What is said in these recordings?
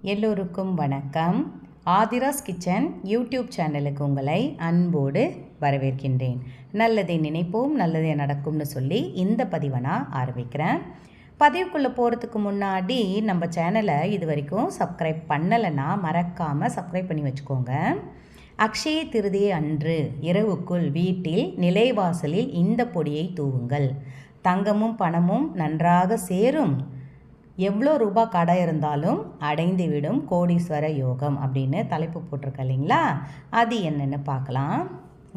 எல்லோருக்கும் வணக்கம். Aadhira's kitchen YouTube சேனலுக்கு உங்களை அன்போடு வரவேற்கின்றேன். நல்லதை நினைப்போம், நல்லதே நடக்கும்னு சொல்லி இந்த பதிவை நான் ஆரம்பிக்கிறேன். பதிவுக்குள்ளே போகிறதுக்கு முன்னாடி நம்ம சேனலை இது வரைக்கும் சப்ஸ்கிரைப் பண்ணலைன்னா மறக்காமல் சப்ஸ்கிரைப் பண்ணி வச்சுக்கோங்க. அக்ஷய திருதியை அன்று இரவுக்குள் வீட்டில் நிலைவாசலில் இந்த பொடியை தூவுங்கள். தங்கமும் பணமும் நன்றாக சேரும். எவ்வளோ ரூபா கடை இருந்தாலும் அடைந்துவிடும் கோடீஸ்வர யோகம் அப்படின்னு தலைப்பு போட்டிருக்க இல்லைங்களா? அது என்னென்னு பார்க்கலாம்.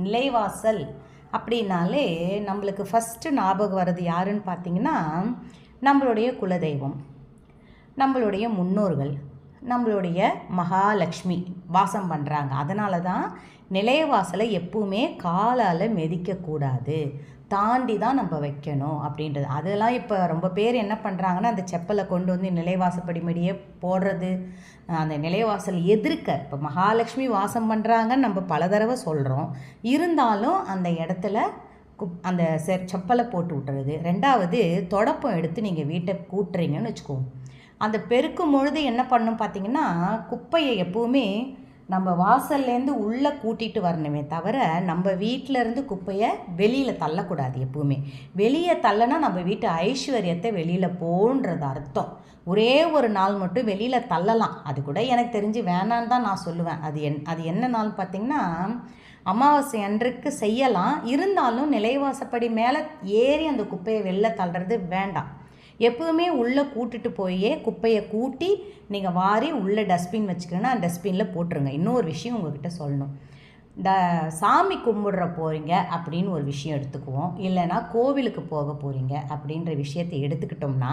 நிலைவாசல் அப்படின்னாலே நம்மளுக்கு ஃபஸ்ட்டு ஞாபகம் வர்றது யாருன்னு பார்த்தீங்கன்னா, நம்மளுடைய குலதெய்வம், நம்மளுடைய முன்னோர்கள், நம்மளுடைய மகாலட்சுமி வாசம் பண்ணுறாங்க. அதனால தான் நிலைவாசலை எப்பவுமே காலால் மிதிக்கக்கூடாது, தாண்டி தான் நம்ம வைக்கணும் அப்படின்றது. அதெல்லாம் இப்போ ரொம்ப பேர் என்ன பண்ணுறாங்கன்னா, அந்த செப்பலை கொண்டு வந்து நிலைவாசப்படி mediயே போடுறது, அந்த நிலைவாசல் எதிர்க்க. இப்போ மகாலட்சுமி வாசம் பண்ணுறாங்கன்னு நம்ம பல தடவை சொல்கிறோம், இருந்தாலும் அந்த இடத்துல அந்த செப்பலை போட்டு விட்டுறது. ரெண்டாவது, தொடப்பம் எடுத்து நீங்கள் வீட்டை கூட்டுறீங்கன்னு வச்சுக்கோங்க, அந்த பெருக்கும் பொழுது என்ன பண்ணணும் பார்த்தீங்கன்னா, குப்பையை எப்போவுமே நம்ம வாசல்லேருந்து உள்ளே கூட்டிகிட்டு வரணுமே தவிர நம்ம வீட்டிலேருந்து குப்பையை வெளியில் தள்ளக்கூடாது. எப்பவுமே வெளியே தள்ளனா நம்ம வீட்டு ஐஸ்வர்யத்தை வெளியில் போன்றது அர்த்தம். ஒரே ஒரு நாள் மட்டும் வெளியில் தள்ளலாம், அது கூட எனக்கு தெரிஞ்சு வேணான்னு தான் நான் சொல்லுவேன். அது என்ன நாள் பார்த்திங்கன்னா, அமாவாசை அன்றைக்கு செய்யலாம். இருந்தாலும் நிலைவாசப்படி மேலே ஏறி அந்த குப்பையை வெளில தள்ளுறது வேண்டாம். எப்பவுமே உள்ளே கூட்டிட்டு போயே குப்பையை கூட்டி நீங்கள் வாரி உள்ளே டஸ்ட்பின் வச்சுக்கிறேன்னா அந்த டஸ்ட்பினில் போட்டுருங்க. இன்னொரு விஷயம் உங்கள்கிட்ட சொல்லணும். சாமி கும்பிட்ற போகிறீங்க அப்படின்னு ஒரு விஷயம் எடுத்துக்குவோம், இல்லைன்னா கோவிலுக்கு போக போகிறீங்க அப்படின்ற விஷயத்தை எடுத்துக்கிட்டோம்னா,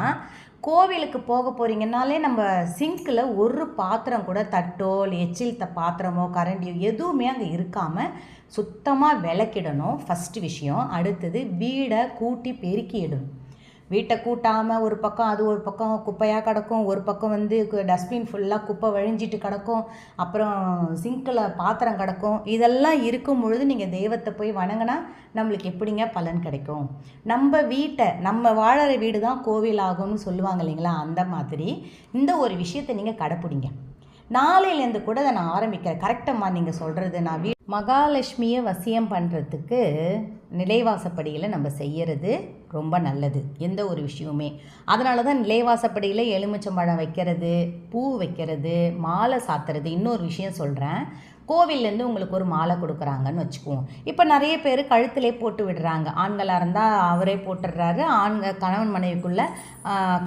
கோவிலுக்கு போக போகிறீங்கனாலே நம்ம சிங்கில் ஒரு பாத்திரம் கூட, தட்டோ எச்சில் பாத்திரமோ கரண்டியோ எதுவுமே அங்கே இருக்காமல் சுத்தமாக விளக்கிடணும் ஃபஸ்ட்டு விஷயம். அடுத்தது வீடை கூட்டி பெருக்கிடணும். வீட்டை கூட்டாமல் ஒரு பக்கம் அது ஒரு பக்கம் குப்பையாக கிடக்கும், ஒரு பக்கம் வந்து டஸ்ட்பின் ஃபுல்லாக குப்பை வழிஞ்சிட்டு கிடக்கும், அப்புறம் சிங்கில் பாத்திரம் கிடக்கும். இதெல்லாம் இருக்கும் பொழுது நீங்கள் தெய்வத்தை போய் வணங்கினா நம்மளுக்கு எப்படிங்க பலன் கிடைக்கும்? நம்ம வீட்டை, நம்ம வாழற வீடு தான் கோவில் ஆகும்னு சொல்லுவாங்க இல்லைங்களா? அந்த மாதிரி இந்த ஒரு விஷயத்தை நீங்கள் கடைப்பிடிங்க. நாளையிலேருந்து கூட அதை நான் ஆரம்பிக்கிறேன். கரெக்டம்மா நீங்கள் சொல்கிறது. நான் மகாலட்சுமியை வசியம் பண்ணுறதுக்கு நிலைவாசப்படியில் நம்ம செய்கிறது ரொம்ப நல்லது, எந்த ஒரு விஷயமுமே. அதனால தான் நிலைவாசப்படியில் எலுமிச்சம்பழம் வைக்கிறது, பூ வைக்கிறது, மாலை சாத்துறது. இன்னொரு விஷயம் சொல்கிறேன், கோவில்லேருந்து உங்களுக்கு ஒரு மாலை கொடுக்குறாங்கன்னு வச்சுக்குவோம். இப்போ நிறைய பேர் கழுத்திலே போட்டு விடுறாங்க. ஆண்களாக இருந்தால் அவரே போட்டுடுறாரு, கணவன் மனைவிக்குள்ளே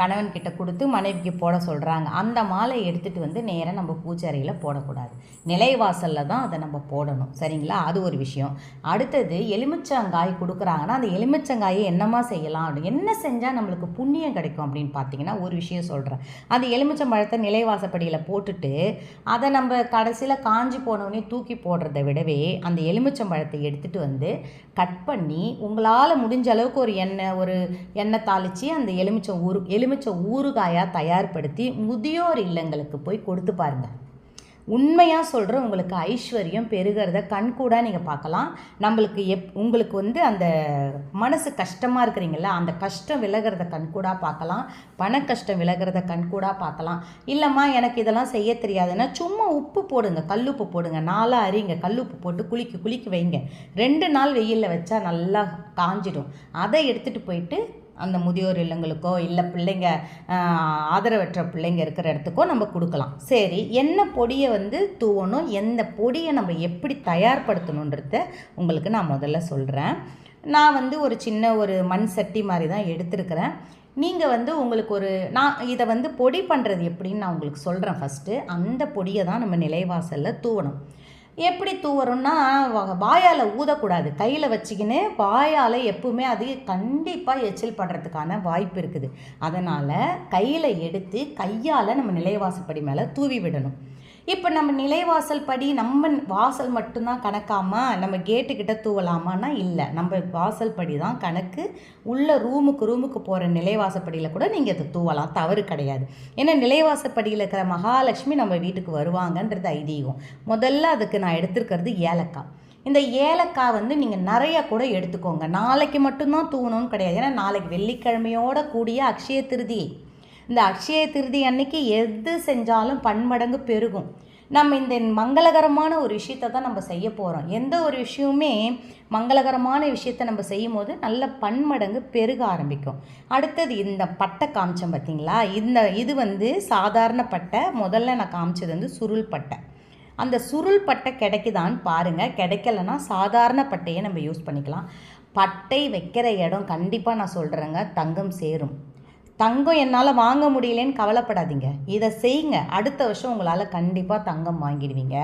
கணவன் கிட்ட கொடுத்து மனைவிக்கு போட சொல்கிறாங்க. அந்த மாலை எடுத்துகிட்டு வந்து நேராக நம்ம பூஜை அறையில் போடக்கூடாது, நிலைவாசலில் தான் அதை நம்ம போடணும். சரிங்களா? அது ஒரு விஷயம். அடுத்தது, எலுமிச்சங்காய் கொடுக்குறாங்கன்னா அந்த எலுமிச்சங்காயை என்னமா செய்யலாம், என்ன செஞ்சால் நம்மளுக்கு புண்ணியம் கிடைக்கும் அப்படின்னு பார்த்தீங்கன்னா, ஒரு விஷயம் சொல்கிறேன். அந்த எலுமிச்சம்பழத்தை நிலைவாசப்படியில் போட்டுட்டு அதை நம்ம கடைசியில் காஞ்சி போனோடனே தூக்கி போடுறத விடவே அந்த எலுமிச்சம்பழத்தை எடுத்துகிட்டு வந்து கட் பண்ணி உங்களால் முடிஞ்ச அளவுக்கு ஒரு எண்ணெய் தாளித்து அந்த எலுமிச்சை ஊறுகாயாக தயார்படுத்தி முதியோர் இல்லங்களுக்கு போய் கொடுத்து பாருங்கள். உண்மையாக சொல்கிறேன், உங்களுக்கு ஐஸ்வர்யம் பெருகிறத கண்கூட நீங்கள் பார்க்கலாம். நம்மளுக்கு உங்களுக்கு வந்து அந்த மனசு கஷ்டமாக இருக்கிறீங்கள, அந்த கஷ்டம் விலகிறத கண்கூடாக பார்க்கலாம், பண கஷ்டம் விலகிறத கண்கூடாக பார்க்கலாம். இல்லைம்மா எனக்கு இதெல்லாம் செய்ய தெரியாதுன்னா சும்மா உப்பு போடுங்க, கல்லுப்பு போடுங்க, நாளாக அறிங்க, கல்லுப்பு போட்டு குளிக்க வைங்க. 2 நாள் வெயிலில் வச்சா நல்லா காஞ்சிடும். அதை எடுத்துகிட்டு போயிட்டு அந்த முதியோர் இல்லங்களுக்கோ இல்லை பிள்ளைங்க ஆதரவற்ற பிள்ளைங்க இருக்கிற இடத்துக்கோ நம்ம கொடுக்கலாம். சரி, என்ன பொடியை வந்து தூவணும், எந்த பொடியை நம்ம எப்படி தயார்படுத்தணுன்றத உங்களுக்கு நான் முதல்ல சொல்கிறேன். நான் வந்து ஒரு சின்ன ஒரு மண் சட்டி மாதிரி தான் எடுத்துருக்கிறேன். நீங்கள் வந்து உங்களுக்கு நான் இதை வந்து பொடி பண்ணுறது எப்படின்னு நான் உங்களுக்கு சொல்கிறேன். ஃபஸ்ட்டு அந்த பொடியை தான் நம்ம நிலைவாசலில் தூவணும். எப்படி தூவறோம்னா, வாயால் ஊதக்கூடாது, கையில் வச்சுக்கின்னு வாயால் எப்பவுமே அது கண்டிப்பாக எச்சில் படுறதுக்கான வாய்ப்பு இருக்குது. அதனால் கையில் எடுத்து கையால் நம்ம நிலைவாசப்படி மேலே தூவி விடணும். இப்போ நம்ம நிலைவாசல் படி நம்ம வாசல் மட்டும்தான் கணக்காமல் நம்ம கேட்டுக்கிட்ட தூவலாமான்னா இல்லை, நம்ம வாசல் படி தான் கணக்கு. உள்ள ரூமுக்கு போகிற நிலைவாசப்படியில் கூட நீங்கள் அதை தூவலாம், தவறு கிடையாது. ஏன்னா நிலைவாசப்படியில் இருக்கிற மகாலட்சுமி நம்ம வீட்டுக்கு வருவாங்கன்றது ஐதீகம். முதல்ல அதுக்கு நான் எடுத்துருக்கிறது ஏலக்காய். இந்த ஏலக்காய் வந்து நீங்கள் நிறையா கூட எடுத்துக்கோங்க. நாளைக்கு மட்டும்தான் தூவணும்னு கிடையாது. ஏன்னா நாளைக்கு வெள்ளிக்கிழமையோட கூடிய அக்ஷய திருதியை. இந்த அக்ஷய திருதி அன்னைக்கு எது செஞ்சாலும் பன்மடங்கு பெருகும். நம்ம இந்த மங்களகரமான ஒரு விஷயத்தை தான் நம்ம செய்ய போகிறோம். எந்த ஒரு விஷயமுமே மங்களகரமான விஷயத்தை நம்ம செய்யும் போது நல்ல பன்மடங்கு பெருக ஆரம்பிக்கும். அடுத்தது இந்த பட்டை காமிச்சோம் பார்த்தீங்களா, இது சாதாரண பட்டை. முதல்ல நான் காமிச்சது சுருள் பட்டை. அந்த சுருள் பட்டை கிடைக்குதான்னு பாருங்கள். கிடைக்கலன்னா சாதாரண பட்டையை நம்ம யூஸ் பண்ணிக்கலாம். பட்டை வைக்கிற இடம் கண்டிப்பாக நான் சொல்கிறேங்க, தங்கம் சேரும். தங்கம் என்னால் வாங்க முடியலன்னு கவலைப்படாதீங்க, இதை செய்யுங்க. அடுத்த வருஷம் உங்களால் கண்டிப்பாக தங்கம் வாங்கிடுவீங்க.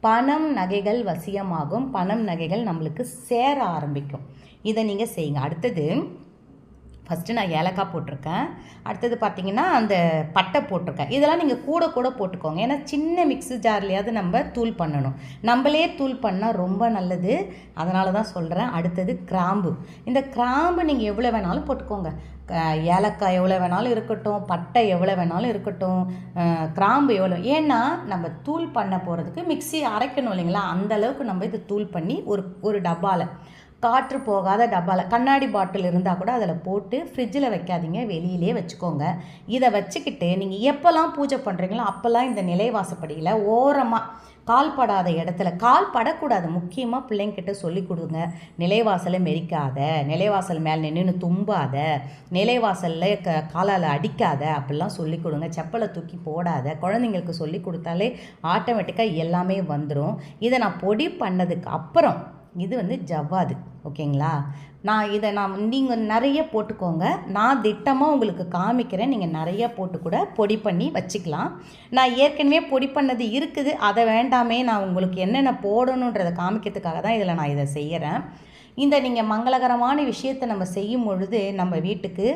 பணம் நகைகள் வசியமாகும், பணம் நகைகள் நம்மளுக்கு சேர ஆரம்பிக்கும். இதை நீங்கள் செய்யுங்க. அடுத்தது ஃபஸ்ட்டு நான் ஏலக்காய் போட்டிருக்கேன். அடுத்தது பார்த்திங்கன்னா அந்த பட்டை போட்டிருக்கேன். இதெல்லாம் நீங்கள் கூட போட்டுக்கோங்க. ஏன்னா சின்ன மிக்ஸி ஜார்லையாவது நம்ம தூள் பண்ணணும். நம்மளே தூள் பண்ணால் ரொம்ப நல்லது, அதனால தான் சொல்கிறேன். அடுத்தது கிராம்பு. இந்த கிராம்பு நீங்கள் எவ்வளோ வேணாலும் போட்டுக்கோங்க. ஏலக்காய் எவ்வளோ வேணாலும் இருக்கட்டும், பட்டை எவ்வளோ வேணாலும் இருக்கட்டும், கிராம்பு எவ்வளோ. ஏன்னா நம்ம தூள் பண்ண போகிறதுக்கு மிக்ஸி அரைக்கணும் இல்லைங்களா, அந்தளவுக்கு நம்ம இது தூள் பண்ணி ஒரு டப்பாவில், காற்று போகாத டப்பாவில், கண்ணாடி பாட்டில் இருந்தால் கூட அதில் போட்டு ஃப்ரிட்ஜில் வைக்காதீங்க, வெளியிலே வச்சுக்கோங்க. இதை வச்சுக்கிட்டு நீங்கள் எப்போல்லாம் பூஜை பண்ணுறீங்களோ அப்போல்லாம் இந்த நிலைவாசப்படியில் ஓரமாக கால் இடத்துல, கால் படக்கூடாது. முக்கியமாக பிள்ளைங்கிட்ட சொல்லி கொடுங்க, நிலைவாசலை மெரிக்காத, நிலைவாசல் மேலே நின்று தும்பாத, நிலைவாசலில் காலால் அடிக்காத, அப்படிலாம் சொல்லி கொடுங்க. செப்பலை தூக்கி போடாத. குழந்தைங்களுக்கு சொல்லி கொடுத்தாலே ஆட்டோமேட்டிக்காக எல்லாமே வந்துடும். இதை நான் பொடி பண்ணதுக்கு அப்புறம் இது ஜவ்வாது, ஓகேங்களா. நீங்கள் நிறைய போட்டுக்கோங்க. நான் திட்டமாக உங்களுக்கு காமிக்கிறேன், நீங்கள் நிறைய போட்டு கூட பொடி பண்ணி வச்சுக்கலாம். நான் ஏற்கனவே பொடி பண்ணது இருக்குது, அதை வேண்டாமே, நான் உங்களுக்கு என்னென்ன போடணுன்றதை காமிக்கிறதுக்காக தான் நான் இதை செய்கிறேன். நீங்கள் மங்களகரமான விஷயத்தை நம்ம செய்யும் பொழுது நம்ம வீட்டுக்கு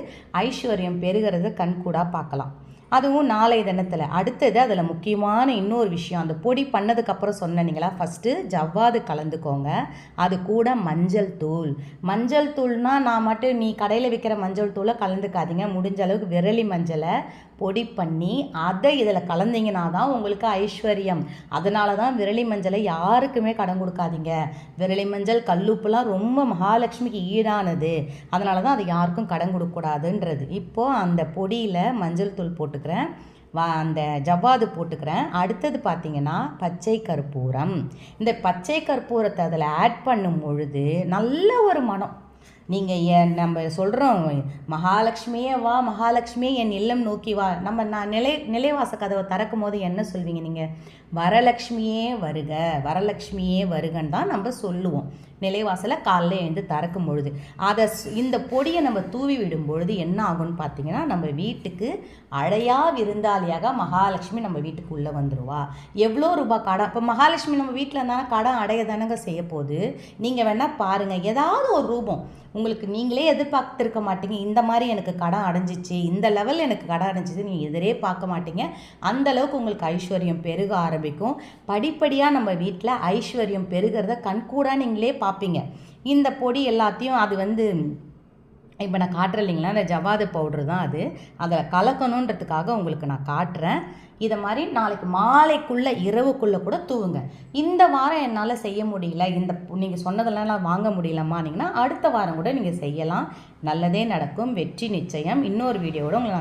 ஐஸ்வர்யம் பெருகிறத கண்கூடாக பார்க்கலாம். அதுவும் நாளை தினத்தில். அடுத்தது அதில் முக்கியமான இன்னொரு விஷயம், அந்த பொடி பண்ணதுக்கப்புறம் சொன்னீங்களா, ஃபஸ்ட்டு ஜவ்வாது கலந்துக்கோங்க. அது கூட மஞ்சள் தூள். மஞ்சள் தூள்னால் நான் மட்டும் நீ கடையில் விற்கிற மஞ்சள் தூளை கலந்துக்காதீங்க. முடிஞ்ச அளவுக்கு விரலி மஞ்சளை பொடி பண்ணி அதை இதில் கலந்தீங்கன்னா தான் உங்களுக்கு ஐஸ்வர்யம். அதனால தான் விரலி மஞ்சளை யாருக்குமே கடன் கொடுக்காதீங்க. விரலி மஞ்சள் கல்லுப்புலாம் ரொம்ப மகாலட்சுமிக்கு ஈடானது, அதனால தான் அது யாருக்கும் கடன் கொடுக்கக்கூடாதுன்றது. இப்போது அந்த பொடியில் மஞ்சள் தூள் போட்டுக்கிறேன், அந்த ஜவ்வாது போட்டுக்கிறேன். அடுத்தது பார்த்திங்கன்னா பச்சை கற்பூரம். இந்த பச்சை கற்பூரத்தை அதில் ஆட் பண்ணும் பொழுது நல்ல ஒரு மனம். நீங்கள் நம்ம சொல்கிறோம், மகாலட்சுமியே வா, மகாலட்சுமியே என் இல்லம் நோக்கி வா. நான் நிலைவாச கதவை திறக்கும் போது என்ன சொல்வீங்க நீங்கள்? வரலட்சுமியே வருக, வரலட்சுமியே வருகன்னு தான் நம்ம சொல்லுவோம். நிலைவாசலை காலைல எழுந்து திறக்கும் பொழுது இந்த பொடியை நம்ம தூவி விடும் பொழுது என்ன ஆகும்னு பார்த்தீங்கன்னா, நம்ம வீட்டுக்கு அழையா விருந்தாளியாக மகாலட்சுமி நம்ம வீட்டுக்கு உள்ளே வந்துடுவா. எவ்வளோ ரூபாய் கடன், இப்போ மகாலட்சுமி நம்ம வீட்டில் இருந்தாலும் கடன் அடைய தானங்க செய்ய போகுது. நீங்கள் வேணால் பாருங்கள், ஏதாவது ஒரு ரூபம் உங்களுக்கு நீங்களே எதிர்பார்த்துருக்க மாட்டீங்க. இந்த மாதிரி எனக்கு கடன் அடைஞ்சிச்சு, இந்த லெவலில் எனக்கு கடன் அடைஞ்சிச்சு நீங்கள் எதிரே பார்க்க மாட்டீங்க. அந்தளவுக்கு உங்களுக்கு ஐஸ்வர்யம் பெருக ஆரம்பிக்கும். படிப்படியாக நம்ம வீட்டில் ஐஸ்வர்யம் பெருகிறத கண்கூடா நீங்களே பார்ப்பீங்க. இந்த பொடி எல்லாத்தையும் அது இப்போ நான் காட்டுறேன் இல்லைங்களா, அந்த ஜவ்வாது பவுட்ரு தான் அது. அதை கலக்கணுன்றதுக்காக உங்களுக்கு நான் காட்டுறேன். இதை மாதிரி நாளைக்கு மாலைக்குள்ளே இரவுக்குள்ளே கூட தூவுங்க. இந்த வாரம் என்னால் செய்ய முடியல, நீங்கள் சொன்னதெல்லாம் நான் வாங்க முடியலம்மானிங்கன்னா அடுத்த வாரம் கூட நீங்கள் செய்யலாம். நல்லதே நடக்கும், வெற்றி நிச்சயம். இன்னொரு வீடியோவோட உங்களை